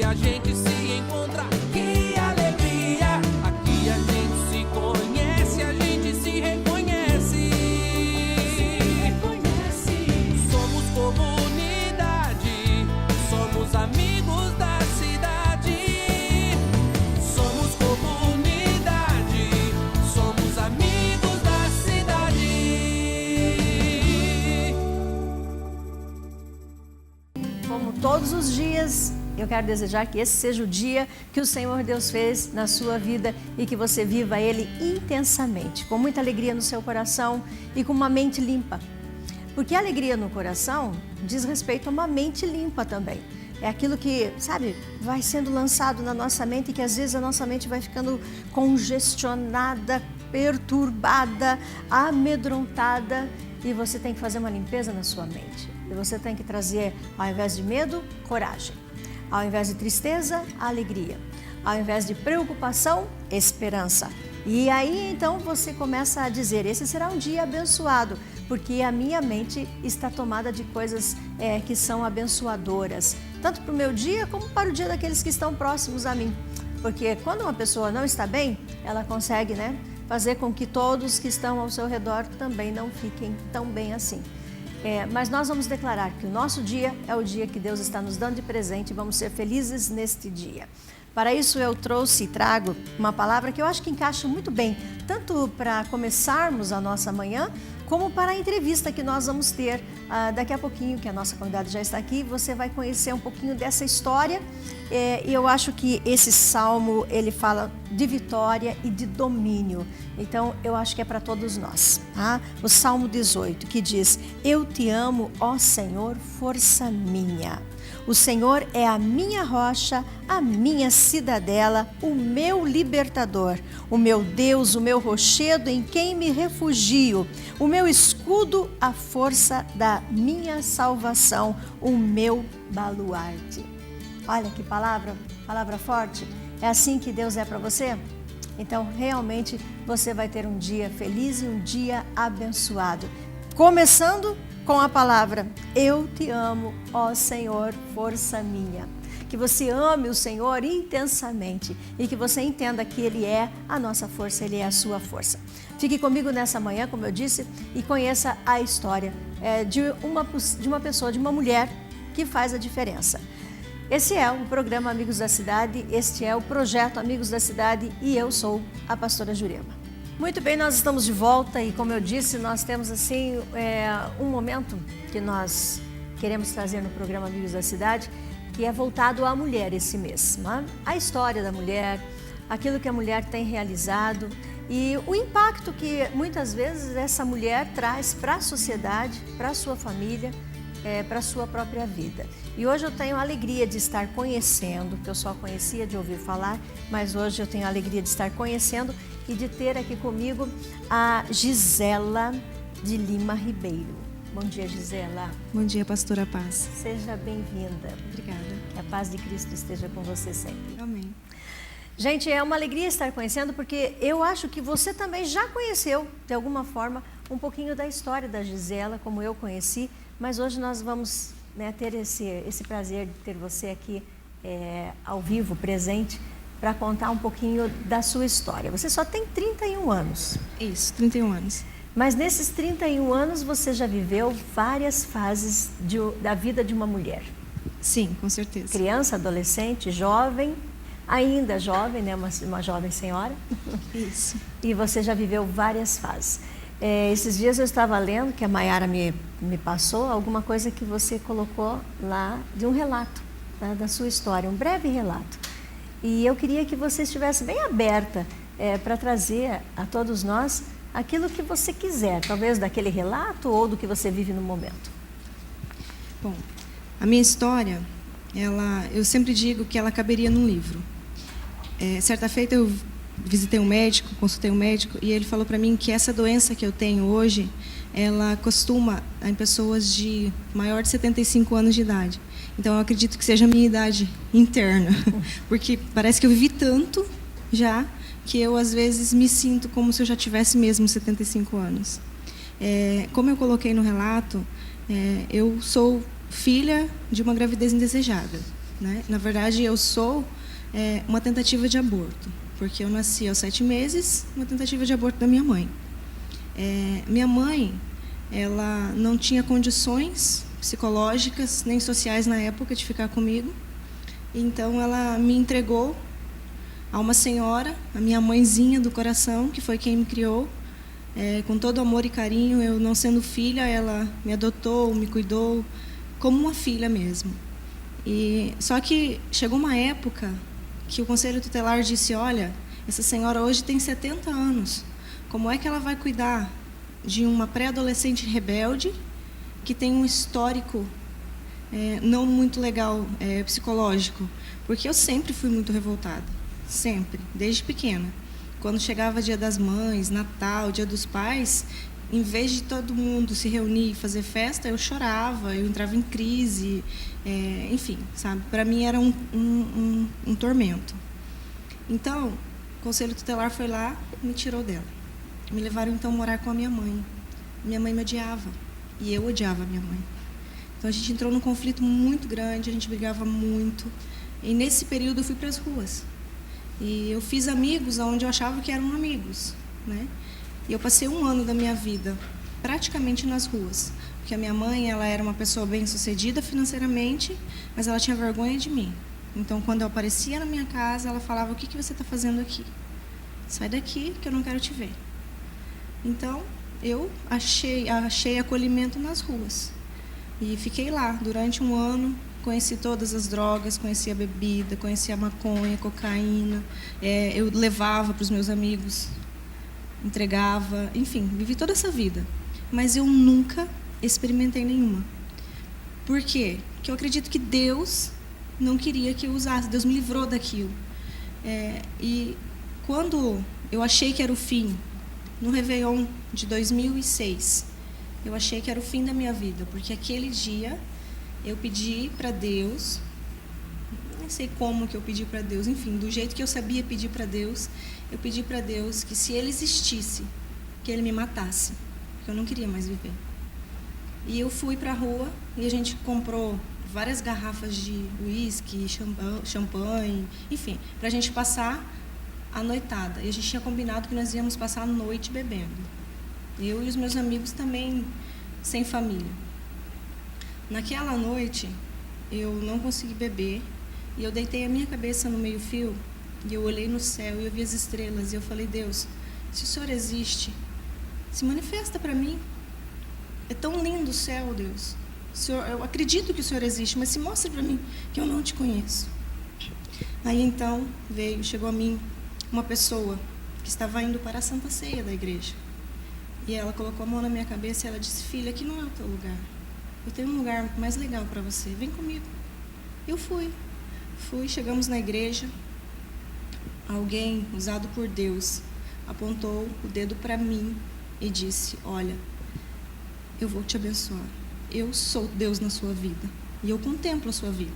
a gente se encontra, que alegria. Aqui a gente se conhece, a gente se reconhece. Somos comunidade, somos amigos da cidade. Somos comunidade, somos amigos da cidade. Como todos os dias, eu quero desejar que esse seja o dia que o Senhor Deus fez na sua vida e que você viva Ele intensamente, com muita alegria no seu coração e com uma mente limpa. Porque a alegria no coração diz respeito a uma mente limpa também. É aquilo que, sabe, vai sendo lançado na nossa mente e que às vezes a nossa mente vai ficando congestionada, perturbada, amedrontada, e você tem que fazer uma limpeza na sua mente. E você tem que trazer, ao invés de medo, coragem. Ao invés de tristeza, alegria. Ao invés de preocupação, esperança. E aí então você começa a dizer, esse será um dia abençoado, porque a minha mente está tomada de coisas que são abençoadoras, tanto para o meu dia como para o dia daqueles que estão próximos a mim. Porque quando uma pessoa não está bem, ela consegue, fazer com que todos que estão ao seu redor também não fiquem tão bem assim. Mas nós vamos declarar que o nosso dia é o dia que Deus está nos dando de presente e vamos ser felizes neste dia. Para isso eu trouxe e trago uma palavra que eu acho que encaixa muito bem, tanto para começarmos a nossa manhã, como para a entrevista que nós vamos ter daqui a pouquinho, que a nossa convidada já está aqui. Você vai conhecer um pouquinho dessa história e eu acho que esse salmo, ele fala de vitória e de domínio. Então, eu acho que é para todos nós. Tá? O Salmo 18, que diz, eu te amo, ó Senhor, força minha. O Senhor é a minha rocha, a minha cidadela, o meu libertador, o meu Deus, o meu rochedo em quem me refugio, o meu escudo, a força da minha salvação, o meu baluarte. Olha que palavra forte. É assim que Deus é para você? Então, realmente, você vai ter um dia feliz e um dia abençoado. Começando com a palavra, eu te amo, ó Senhor, força minha. Que você ame o Senhor intensamente e que você entenda que Ele é a nossa força, Ele é a sua força. Fique comigo nessa manhã, como eu disse, e conheça a história de uma pessoa, de uma mulher que faz a diferença. Esse é o programa Amigos da Cidade, este é o projeto Amigos da Cidade e eu sou a pastora Jurema. Muito bem, nós estamos de volta e, como eu disse, nós temos assim um momento que nós queremos trazer no programa Amigos da Cidade, que é voltado à mulher esse mês. A história da mulher, aquilo que a mulher tem realizado e o impacto que muitas vezes essa mulher traz para a sociedade, para a sua família, para a sua própria vida. E hoje eu tenho a alegria de estar conhecendo, que eu só conhecia de ouvir falar, mas hoje eu tenho a alegria de estar conhecendo e de ter aqui comigo a Gisela de Lima Ribeiro. Bom dia, Gisela. Bom dia, pastora Paz. Seja bem-vinda. Obrigada. Que a paz de Cristo esteja com você sempre. Amém. Gente, é uma alegria estar conhecendo, porque eu acho que você também já conheceu, de alguma forma, um pouquinho da história da Gisela, como eu conheci, mas hoje nós vamos ter esse prazer de ter você aqui ao vivo, presente, para contar um pouquinho da sua história. Você só tem 31 anos. Isso, 31 anos. Mas nesses 31 anos você já viveu várias fases da vida de uma mulher. Sim, com certeza. Criança, adolescente, jovem, ainda jovem, uma jovem senhora. Isso. E você já viveu várias fases. Esses dias eu estava lendo, que a Maiara me passou, alguma coisa que você colocou lá de um relato, tá, da sua história, um breve relato. E eu queria que você estivesse bem aberta para trazer a todos nós aquilo que você quiser, talvez daquele relato ou do que você vive no momento. Bom, a minha história, eu sempre digo que ela caberia num livro. Certa feita eu visitei um médico, consultei um médico, e ele falou para mim que essa doença que eu tenho hoje, ela costuma em pessoas de maior de 75 anos de idade. Então, eu acredito que seja a minha idade interna, porque parece que eu vivi tanto já, que eu, às vezes, me sinto como se eu já tivesse mesmo 75 anos. Como eu coloquei no relato, eu sou filha de uma gravidez indesejada. né? Na verdade, eu sou uma tentativa de aborto, porque eu nasci aos 7 meses, uma tentativa de aborto da minha mãe. Minha mãe, ela não tinha condições psicológicas nem sociais na época de ficar comigo, então ela me entregou a uma senhora, a minha mãezinha do coração, que foi quem me criou, com todo amor e carinho. Eu, não sendo filha, ela me adotou, me cuidou como uma filha mesmo. Só que chegou uma época que o Conselho Tutelar disse: olha, essa senhora hoje tem 70 anos, como é que ela vai cuidar de uma pré-adolescente rebelde que tem um histórico não muito legal, psicológico? Porque eu sempre fui muito revoltada, sempre, desde pequena. Quando chegava Dia das Mães, Natal, Dia dos Pais, em vez de todo mundo se reunir e fazer festa, eu chorava, eu entrava em crise, enfim, sabe? Para mim era um tormento. Então, o Conselho Tutelar foi lá e me tirou dela. Me levaram, então, a morar com a minha mãe. Minha mãe me odiava e eu odiava a minha mãe. Então, a gente entrou num conflito muito grande, a gente brigava muito. E, nesse período, eu fui para as ruas. E eu fiz amigos onde eu achava que eram amigos, né? E eu passei 1 ano da minha vida praticamente nas ruas, porque a minha mãe, ela era uma pessoa bem-sucedida financeiramente, mas ela tinha vergonha de mim. Então, quando eu aparecia na minha casa, ela falava: o que você está fazendo aqui? Sai daqui, que eu não quero te ver. Então, eu achei acolhimento nas ruas. E fiquei lá durante 1 ano. Conheci todas as drogas, conheci a bebida, conheci a maconha, a cocaína. Eu levava para os meus amigos, entregava, enfim, vivi toda essa vida. Mas eu nunca experimentei nenhuma. Por quê? Porque eu acredito que Deus não queria que eu usasse, Deus me livrou daquilo. E quando eu achei que era o fim, no Réveillon de 2006, eu achei que era o fim da minha vida, porque aquele dia eu pedi para Deus, nem sei como que eu pedi para Deus, enfim, do jeito que eu sabia pedir para Deus, eu pedi para Deus que, se Ele existisse, que Ele me matasse, porque eu não queria mais viver. E eu fui para a rua e a gente comprou várias garrafas de uísque, champanhe, enfim, para a gente passar a noitada. E a gente tinha combinado que nós íamos passar a noite bebendo. Eu e os meus amigos também, sem família. Naquela noite, eu não consegui beber e eu deitei a minha cabeça no meio-fio e eu olhei no céu e eu vi as estrelas e eu falei: Deus, se o Senhor existe, se manifesta para mim. É tão lindo o céu, Deus. Senhor, eu acredito que o Senhor existe, mas se mostra para mim que eu não te conheço. Aí então chegou a mim uma pessoa que estava indo para a Santa Ceia da igreja. E ela colocou a mão na minha cabeça e ela disse: filha, aqui não é o teu lugar. Eu tenho um lugar mais legal para você, vem comigo. Eu fui, chegamos na igreja. Alguém usado por Deus apontou o dedo para mim e disse: olha, eu vou te abençoar. Eu sou Deus na sua vida e eu contemplo a sua vida.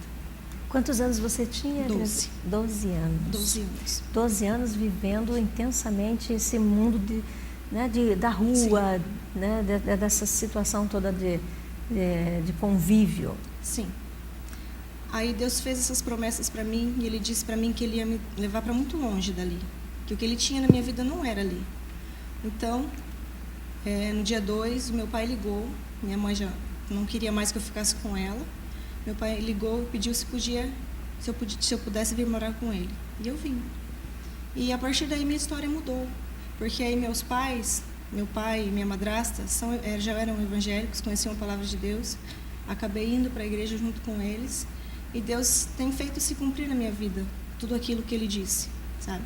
Quantos anos você tinha? 12. 12 anos. 12 anos. 12 anos vivendo intensamente esse mundo da rua, né, dessa situação toda de convívio. Sim. Aí Deus fez essas promessas para mim e Ele disse para mim que Ele ia me levar para muito longe dali, que o que Ele tinha na minha vida não era ali. Então, no dia 2, meu pai ligou. Minha mãe já não queria mais que eu ficasse com ela. Meu pai ligou e pediu se eu pudesse vir morar com ele. E eu vim. E a partir daí minha história mudou, porque aí meus pais, meu pai e minha madrasta, já eram evangélicos, conheciam a palavra de Deus. Acabei indo para a igreja junto com eles. E Deus tem feito se cumprir na minha vida tudo aquilo que Ele disse, sabe?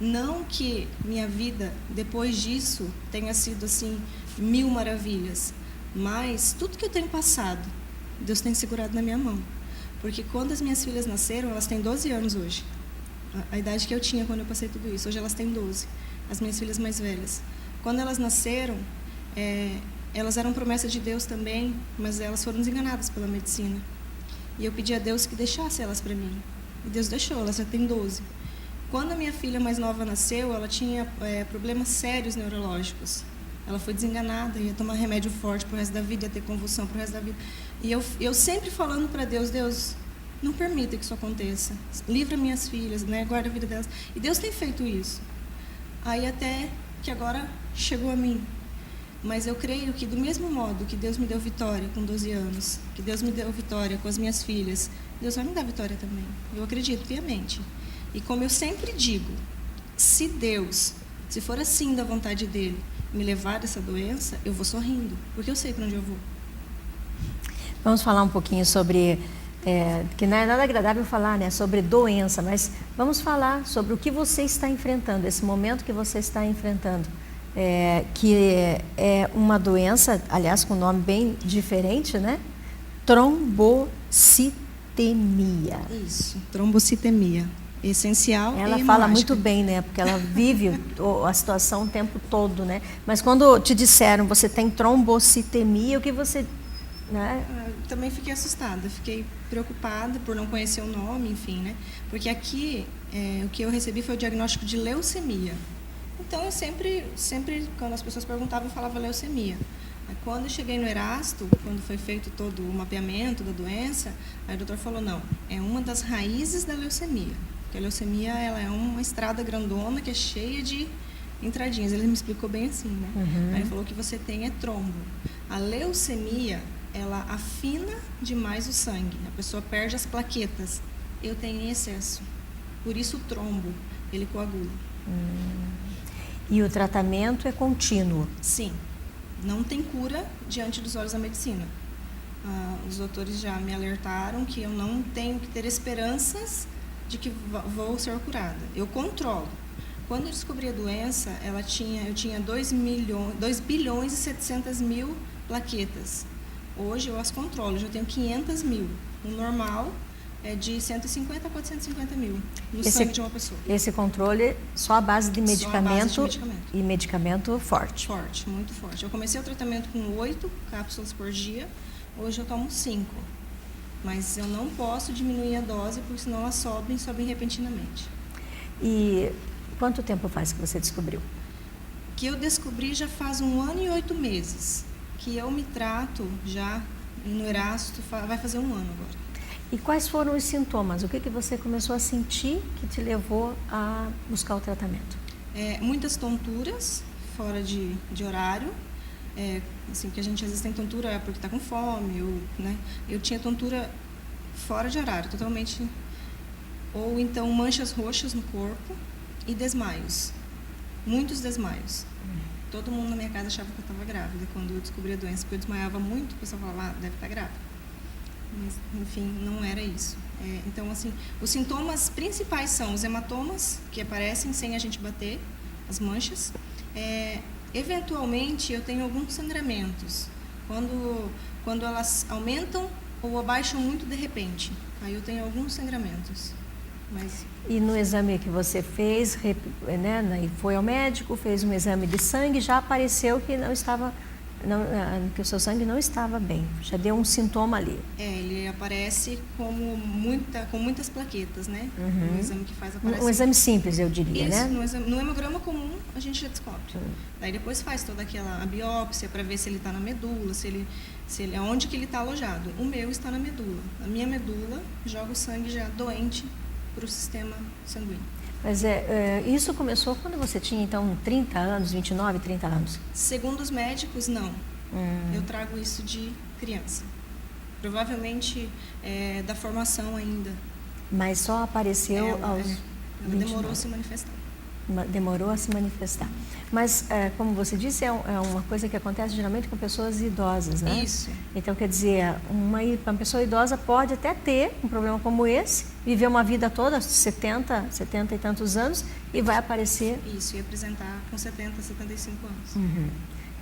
Não que minha vida, depois disso, tenha sido assim, 1000 maravilhas. Mas tudo que eu tenho passado, Deus tem segurado na minha mão. Porque quando as minhas filhas nasceram, elas têm 12 anos hoje. A idade que eu tinha quando eu passei tudo isso. Hoje elas têm 12, as minhas filhas mais velhas. Quando elas nasceram, elas eram promessa de Deus também, mas elas foram desenganadas pela medicina. E eu pedi a Deus que deixasse elas para mim. E Deus deixou, elas já têm 12. Quando a minha filha mais nova nasceu, ela tinha problemas sérios neurológicos. Ela foi desenganada, ia tomar remédio forte pro resto da vida, ia ter convulsão pro resto da vida. E eu sempre falando para Deus: Deus, não permita que isso aconteça. Livra minhas filhas, né? Guarda a vida delas. E Deus tem feito isso. Aí até que agora chegou a mim. Mas eu creio que do mesmo modo que Deus me deu vitória com 12 anos, que Deus me deu vitória com as minhas filhas, Deus vai me dar vitória também. Eu acredito piamente. E como eu sempre digo, se for assim da vontade dele, me levar dessa doença, eu vou sorrindo, porque eu sei para onde eu vou. Vamos falar um pouquinho sobre, que não é nada agradável falar, né, sobre doença, mas vamos falar sobre o que você está enfrentando, esse momento que você está enfrentando, que é uma doença, aliás, com um nome bem diferente, né? Trombocitemia. Isso, trombocitemia. Essencial ela e fala hemorrágica. muito bem, né? Porque ela vive a situação o tempo todo, né? Mas quando te disseram você tem trombocitemia, o que você, né? Também fiquei assustada, fiquei preocupada por não conhecer o nome, enfim, né? Porque aqui o que eu recebi foi o diagnóstico de leucemia. Então eu sempre quando as pessoas perguntavam, eu falava leucemia. Quando eu cheguei no Erasto, quando foi feito todo o mapeamento da doença, aí o doutor falou, não, é uma das raízes da leucemia. Porque a leucemia, ela é uma estrada grandona que é cheia de entradinhas. Ele me explicou bem assim, né? Uhum. Aí ele falou que você tem é trombo. A leucemia, ela afina demais o sangue. A pessoa perde as plaquetas. Eu tenho em excesso. Por isso o trombo, ele coagula. E o tratamento é contínuo. Sim. Não tem cura diante dos olhos da medicina. Os doutores já me alertaram que eu não tenho que ter esperanças de que vou ser curada. Eu controlo. Quando eu descobri a doença, eu tinha 2 bilhões e 700 mil plaquetas. Hoje eu as controlo, eu já tenho 500 mil. O normal é de 150 a 450 mil no sangue de uma pessoa. Esse controle só à base de medicamento, Só à base de medicamento. E medicamento forte. Forte, muito forte. Eu comecei o tratamento com 8 cápsulas por dia, hoje eu tomo 5. Mas eu não posso diminuir a dose, porque senão elas sobem repentinamente. E quanto tempo faz que você descobriu? Que eu descobri já faz 1 ano e 8 meses. Que eu me trato já no Erasto, vai fazer 1 ano agora. E quais foram os sintomas? O que você começou a sentir que te levou a buscar o tratamento? Muitas tonturas fora de horário. Assim, que a gente às vezes tem tontura porque está com fome, né? Eu tinha tontura fora de horário, totalmente. Ou então manchas roxas no corpo e desmaios. Muitos desmaios. Todo mundo na minha casa achava que eu estava grávida quando eu descobri a doença, porque eu desmaiava muito, o pessoal falava, deve estar grávida. Mas, enfim, não era isso. Então, assim, os sintomas principais são os hematomas, que aparecem sem a gente bater, as manchas. Eventualmente, eu tenho alguns sangramentos, quando elas aumentam ou abaixam muito de repente. Aí eu tenho alguns sangramentos. Mas... E no exame que você fez, né, e foi ao médico, fez um exame de sangue, já apareceu que que o seu sangue não estava bem, já deu um sintoma ali. Ele aparece com muitas plaquetas, né? Uhum. O exame que faz aparece. Um exame simples, eu diria, isso, né? No hemograma comum a gente já descobre. Daí depois faz toda a biópsia para ver se ele está na medula, onde que ele está alojado. O meu está na medula. A minha medula joga o sangue já doente para o sistema sanguíneo. Mas isso começou quando você tinha, então, 30 anos, 29, 30 anos? Segundo os médicos, não. Eu trago isso de criança. Provavelmente da formação ainda. Mas só apareceu aos 29. Demorou a se manifestar. Demorou a se manifestar. Mas, como você disse, é uma coisa que acontece geralmente com pessoas idosas, né? Isso. Então, quer dizer, uma pessoa idosa pode até ter um problema como esse, viver uma vida toda, 70 e tantos anos, e vai aparecer... Isso, e apresentar com 70, 75 anos. Uhum.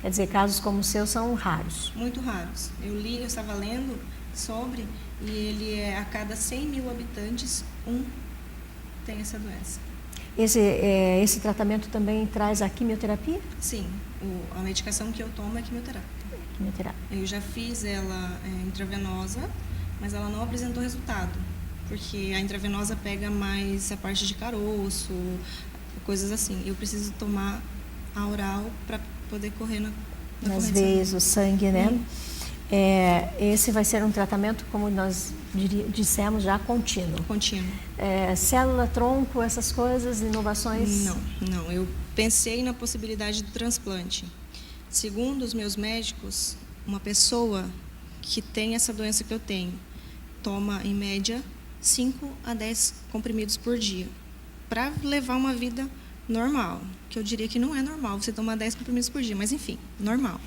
Quer dizer, casos como o seu são raros. Muito raros. Eu estava lendo sobre, e ele a cada 100 mil habitantes, um tem essa doença. Esse tratamento também traz a quimioterapia? Sim, a medicação que eu tomo é quimioterapia. Eu já fiz ela intravenosa, mas ela não apresentou resultado, porque a intravenosa pega mais a parte de caroço, coisas assim. Eu preciso tomar a oral para poder correr nas veias, o sangue, né? Esse vai ser um tratamento, como nós dissemos, já contínuo. Contínuo. Célula-tronco, essas coisas, inovações? Não. Eu pensei na possibilidade do transplante. Segundo os meus médicos, uma pessoa que tem essa doença que eu tenho toma, em média, 5 a 10 comprimidos por dia para levar uma vida normal, que eu diria que não é normal você tomar 10 comprimidos por dia, mas enfim, normal.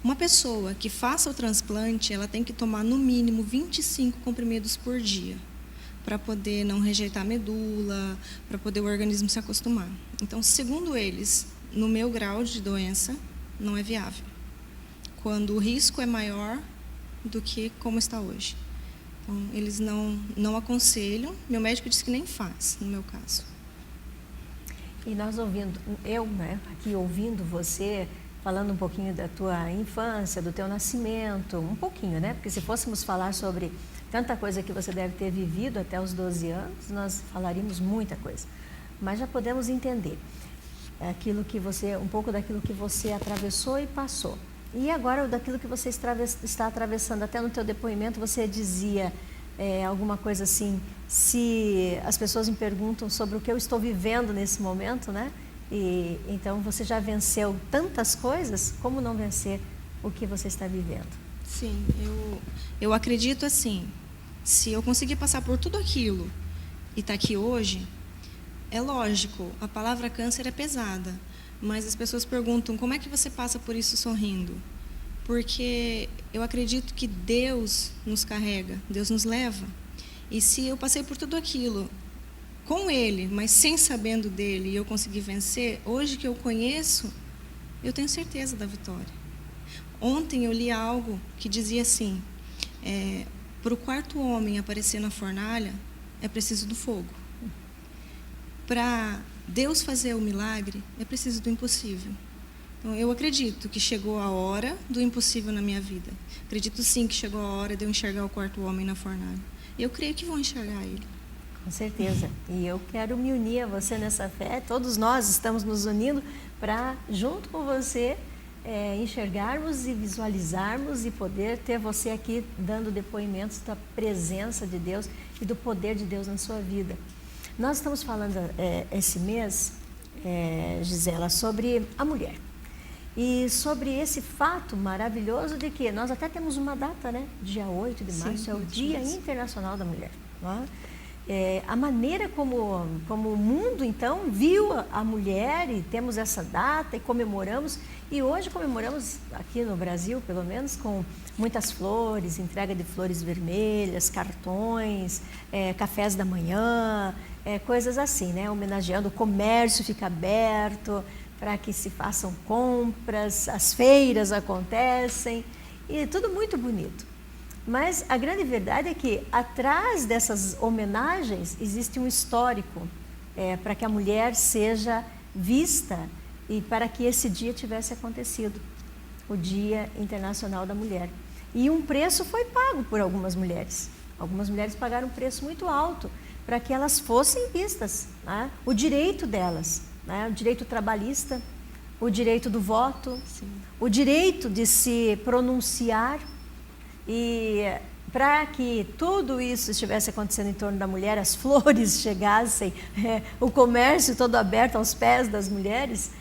Uma pessoa que faça o transplante, ela tem que tomar no mínimo 25 comprimidos por dia para poder não rejeitar a medula, para poder o organismo se acostumar. Então, segundo eles, no meu grau de doença, não é viável, quando o risco é maior do que como está hoje. Então, eles não aconselham. Meu médico disse que nem faz, no meu caso. E nós aqui ouvindo você, falando um pouquinho da tua infância, do teu nascimento, um pouquinho, né? Porque se fôssemos falar sobre tanta coisa que você deve ter vivido até os 12 anos, nós falaríamos muita coisa. Mas já podemos entender um pouco daquilo que você atravessou e passou. E agora daquilo que você está atravessando. Até no teu depoimento você dizia alguma coisa assim, se as pessoas me perguntam sobre o que eu estou vivendo nesse momento, né? E então você já venceu tantas coisas, como não vencer o que você está vivendo? Sim, eu acredito assim, se eu conseguir passar por tudo aquilo e estar aqui hoje, é lógico, a palavra câncer é pesada, mas as pessoas perguntam, como é que você passa por isso sorrindo? Porque eu acredito que Deus nos carrega, Deus nos leva. E se eu passei por tudo aquilo com Ele, mas sem sabendo dEle, e eu consegui vencer, hoje que eu conheço, eu tenho certeza da vitória. Ontem eu li algo que dizia assim, para o quarto homem aparecer na fornalha, é preciso do fogo. Para Deus fazer o milagre, é preciso do impossível. Então, eu acredito que chegou a hora do impossível na minha vida. Acredito sim que chegou a hora de eu enxergar o quarto homem na fornalha. Eu creio que vou enxergar ele. Com certeza. E eu quero me unir a você nessa fé. Todos nós estamos nos unindo para, junto com você, enxergarmos e visualizarmos e poder ter você aqui dando depoimentos da presença de Deus e do poder de Deus na sua vida. Nós estamos falando esse mês, Gisela, sobre a mulher. E sobre esse fato maravilhoso de que nós até temos uma data, né? Dia 8 de março, é o Dia Internacional da Mulher. Não é? A maneira como o mundo, então, viu a mulher, e temos essa data e comemoramos, e hoje comemoramos aqui no Brasil, pelo menos, com muitas flores, entrega de flores vermelhas, cartões, cafés da manhã, coisas assim, né? Homenageando o comércio, fica aberto para que se façam compras, as feiras acontecem, e tudo muito bonito. Mas a grande verdade é que atrás dessas homenagens existe um histórico para que a mulher seja vista e para que esse dia tivesse acontecido, o Dia Internacional da Mulher. E um preço foi pago por algumas mulheres. Algumas mulheres pagaram um preço muito alto para que elas fossem vistas, né? O direito delas, né? O direito trabalhista, o direito do voto, sim, o direito de se pronunciar. E para que tudo isso estivesse acontecendo em torno da mulher, as flores chegassem, o comércio todo aberto aos pés das mulheres,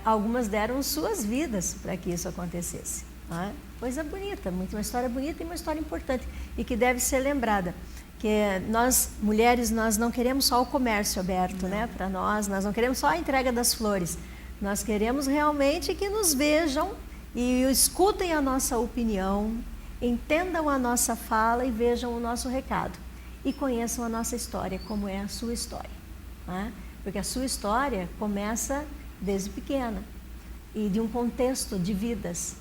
algumas deram suas vidas para que isso acontecesse. Né? Coisa bonita, uma história bonita e uma história importante e que deve ser lembrada. Que nós, mulheres, nós não queremos só o comércio aberto, né? Para nós não queremos só a entrega das flores. Nós queremos realmente que nos vejam e escutem a nossa opinião, entendam a nossa fala e vejam o nosso recado. E conheçam a nossa história, como é a sua história. Né? Porque a sua história começa desde pequena e de um contexto de vidas.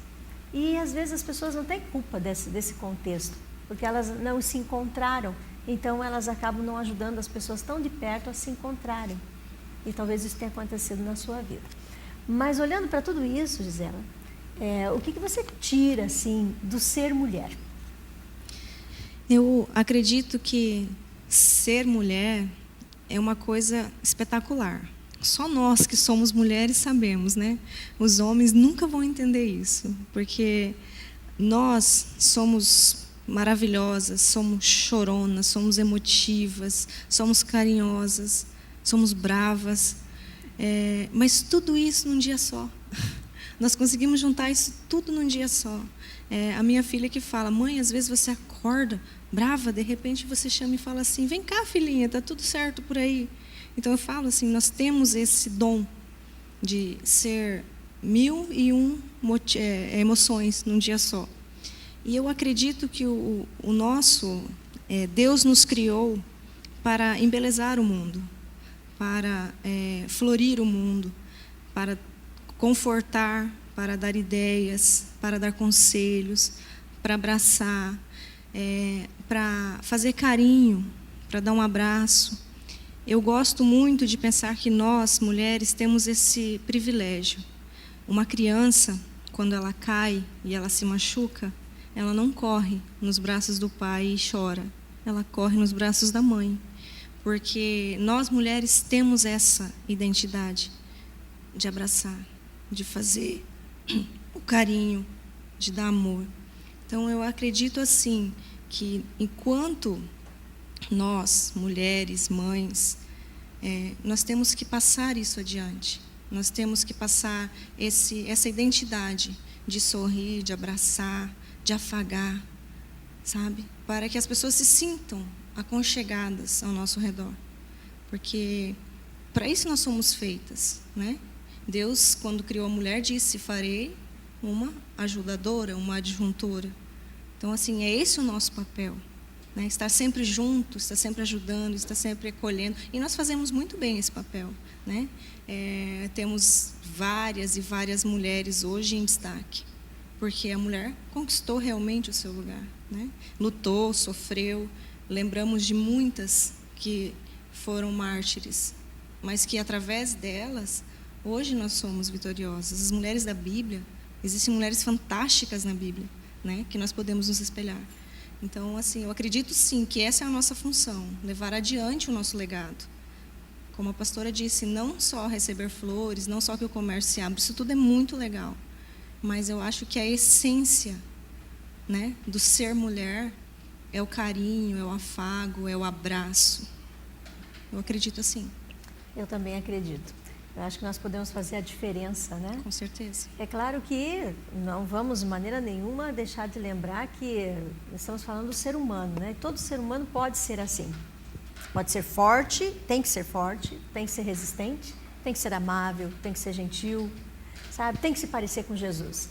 E às vezes as pessoas não têm culpa desse contexto, porque elas não se encontraram. Então elas acabam não ajudando as pessoas tão de perto a se encontrarem. E talvez isso tenha acontecido na sua vida. Mas olhando para tudo isso, Gisela, o que você tira assim, do ser mulher? Eu acredito que ser mulher é uma coisa espetacular. Só nós que somos mulheres sabemos, né? Os homens nunca vão entender isso, porque nós somos maravilhosas, somos choronas, somos emotivas, somos carinhosas, somos bravas, mas tudo isso num dia só. Nós conseguimos juntar isso tudo num dia só. A minha filha que fala: mãe, às vezes você acorda brava, de repente você chama e fala assim: vem cá, filhinha, está tudo certo por aí. Então eu falo assim, nós temos esse dom de ser 1001 emoções num dia só. E eu acredito que o nosso Deus nos criou para embelezar o mundo, para florir o mundo, para confortar, para dar ideias, para dar conselhos, para abraçar, para fazer carinho, para dar um abraço. Eu gosto muito de pensar que nós, mulheres, temos esse privilégio. Uma criança, quando ela cai e ela se machuca, ela não corre nos braços do pai e chora. Ela corre nos braços da mãe. Porque nós, mulheres, temos essa identidade de abraçar, de fazer o carinho, de dar amor. Então, eu acredito assim, que enquanto nós, mulheres, mães, nós temos que passar isso adiante. Nós temos que passar essa identidade de sorrir, de abraçar, de afagar, sabe? Para que as pessoas se sintam aconchegadas ao nosso redor. Porque para isso nós somos feitas, né? Deus, quando criou a mulher, disse: farei uma ajudadora, uma adjuntora. Então, assim, é esse o nosso papel, né? Estar sempre junto, estar sempre ajudando, estar sempre acolhendo. E nós fazemos muito bem esse papel, né? Temos várias e várias mulheres hoje em destaque, porque a mulher conquistou realmente o seu lugar, né? Lutou, sofreu. Lembramos de muitas que foram mártires, mas que através delas, hoje nós somos vitoriosas. As mulheres da Bíblia, existem mulheres fantásticas na Bíblia, né? Que nós podemos nos espelhar. Então, assim, eu acredito sim que essa é a nossa função, levar adiante o nosso legado. Como a pastora disse, não só receber flores, não só que o comércio se abre, isso tudo é muito legal. Mas eu acho que a essência, né, do ser mulher é o carinho, é o afago, é o abraço. Eu acredito assim. Eu também acredito. Eu acho que nós podemos fazer a diferença, né? Com certeza. É claro que não vamos de maneira nenhuma deixar de lembrar que estamos falando do ser humano, né? Todo ser humano pode ser assim. Pode ser forte, tem que ser resistente, tem que ser amável, tem que ser gentil, sabe? Tem que se parecer com Jesus.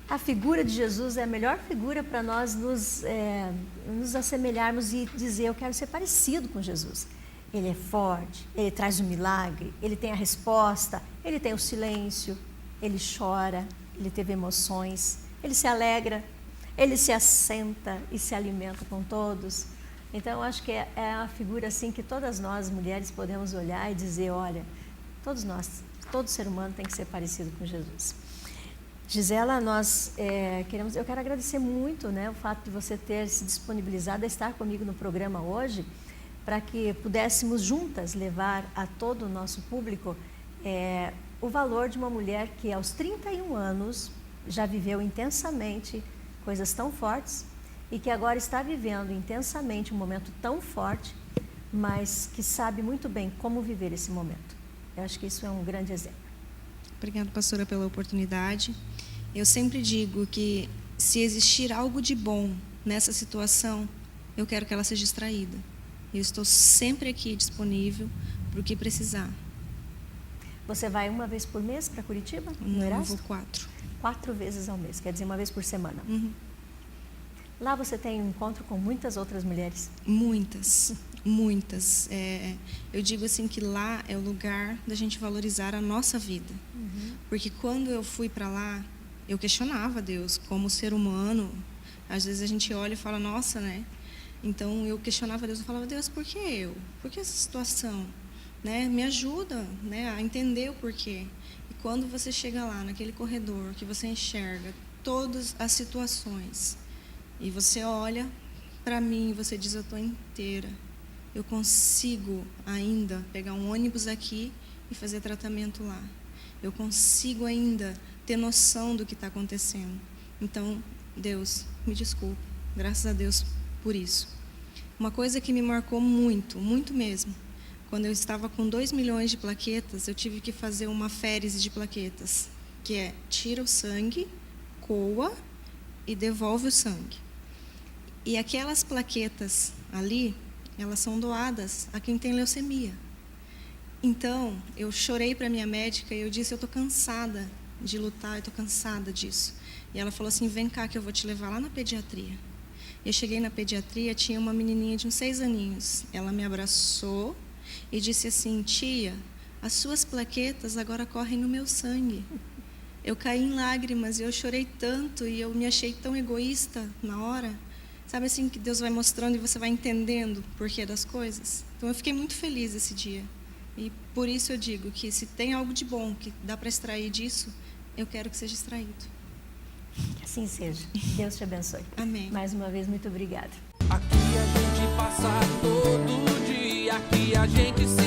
A figura de Jesus é a melhor figura para nós nos assemelharmos e dizer: eu quero ser parecido com Jesus. Ele é forte, ele traz o milagre, ele tem a resposta, ele tem o silêncio, ele chora, ele teve emoções, ele se alegra, ele se assenta e se alimenta com todos. Então, eu acho que é a figura assim que todas nós, mulheres, podemos olhar e dizer: olha, todos nós, todo ser humano tem que ser parecido com Jesus. Gisela, eu quero agradecer muito, né, o fato de você ter se disponibilizado a estar comigo no programa hoje, para que pudéssemos juntas levar a todo o nosso público o valor de uma mulher que aos 31 anos já viveu intensamente coisas tão fortes e que agora está vivendo intensamente um momento tão forte, mas que sabe muito bem como viver esse momento. Eu acho que isso é um grande exemplo. Obrigada, pastora, pela oportunidade. Eu sempre digo que se existir algo de bom nessa situação, eu quero que ela seja extraída. Eu estou sempre aqui disponível para o que precisar. Você vai uma vez por mês para Curitiba? Não, eu vou 4. 4 vezes ao mês, quer dizer, uma vez por semana. Uhum. Lá você tem um encontro com muitas outras mulheres? Muitas, muitas. Eu digo assim que lá é o lugar da gente valorizar a nossa vida. Uhum. Porque quando eu fui para lá, eu questionava Deus como ser humano. Às vezes a gente olha e fala: nossa, né? Então eu questionava Deus, eu falava: Deus, por que eu? Por que essa situação? Né? Me ajuda, né, a entender o porquê. E quando você chega lá, naquele corredor, que você enxerga todas as situações, e você olha para mim e você diz: eu estou inteira, eu consigo ainda pegar um ônibus aqui e fazer tratamento lá. Eu consigo ainda ter noção do que está acontecendo. Então, Deus, me desculpe. Graças a Deus por isso. Uma coisa que me marcou muito, muito mesmo. Quando eu estava com 2 milhões de plaquetas, eu tive que fazer uma férise de plaquetas, que é tira o sangue, coa e devolve o sangue. E aquelas plaquetas ali, elas são doadas a quem tem leucemia. Então, eu chorei para a minha médica e eu disse, eu estou cansada de lutar, eu estou cansada disso. E ela falou assim, vem cá que eu vou te levar lá na pediatria. Eu cheguei na pediatria, tinha uma menininha de uns 6 aninhos. Ela me abraçou e disse assim, tia, as suas plaquetas agora correm no meu sangue. Eu caí em lágrimas e eu chorei tanto e eu me achei tão egoísta na hora. Sabe assim, que Deus vai mostrando e você vai entendendo o porquê das coisas? Então eu fiquei muito feliz esse dia. E por isso eu digo que se tem algo de bom que dá para extrair disso, eu quero que seja extraído. Que assim seja. Deus te abençoe. Amém. Mais uma vez, muito obrigada. Aqui a gente passa todo dia, aqui a gente se